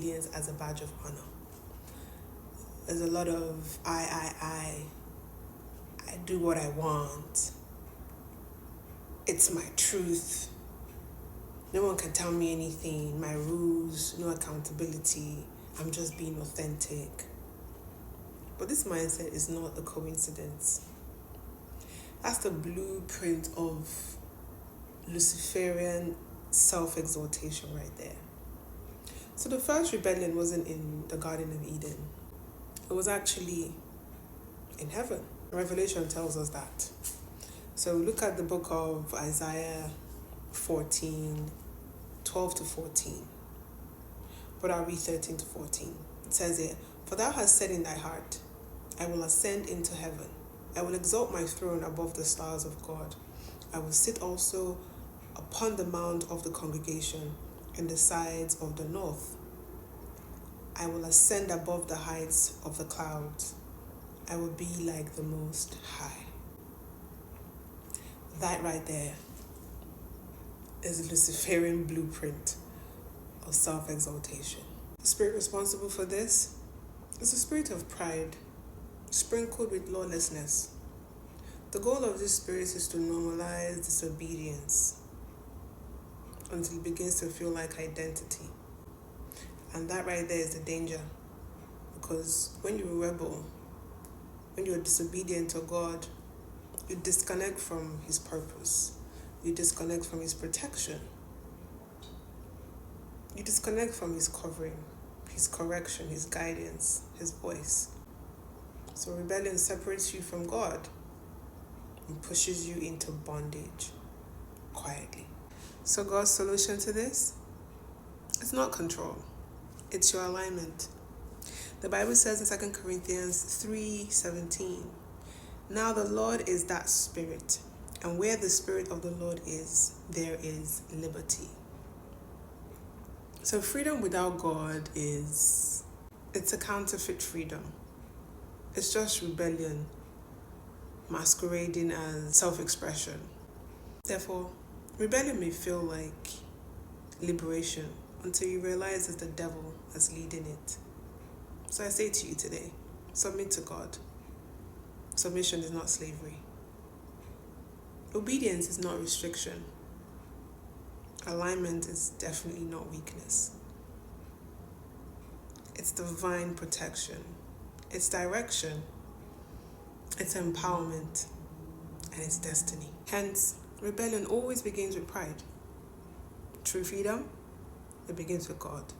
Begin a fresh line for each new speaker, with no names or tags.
obedience as a badge of honor. There's a lot of I do what I want. It's my truth. No one can tell me anything. My rules, no accountability. I'm just being authentic. But this mindset is not a coincidence. That's the blueprint of Luciferian self-exaltation right there. So the first rebellion wasn't in the Garden of Eden. It was actually in heaven. Revelation tells us that. So look at the book of Isaiah 14, 12 to 14. But I'll read 13 to 14. It says here, "For thou hast said in thy heart, I will ascend into heaven. I will exalt my throne above the stars of God. I will sit also upon the mount of the congregation in the sides of the north. I will ascend above the heights of the clouds. I will be like the Most High." That right there is the Luciferian blueprint of self-exaltation. The spirit responsible for this is the spirit of pride, sprinkled with lawlessness. The goal of this spirit is to normalize disobedience until it begins to feel like identity. And that right there is the danger. Because when you rebel, when you're disobedient to God, you disconnect from His purpose. You disconnect from His protection. You disconnect from His covering, His correction, His guidance, His voice. So rebellion separates you from God and pushes you into bondage quietly. So God's solution to this? It's not control. It's your alignment. The Bible says in 2 Corinthians 3:17, "Now the Lord is that Spirit, and where the Spirit of the Lord is, there is liberty." So freedom without God it's a counterfeit freedom. It's just rebellion masquerading as self-expression. Therefore, rebellion may feel like liberation until you realize it's the devil that's leading it. So I say to you today, submit to God. Submission is not slavery. Obedience is not restriction. Alignment is definitely not weakness. It's divine protection. It's direction. It's empowerment. And it's destiny. Hence, rebellion always begins with pride. True freedom, it begins with God.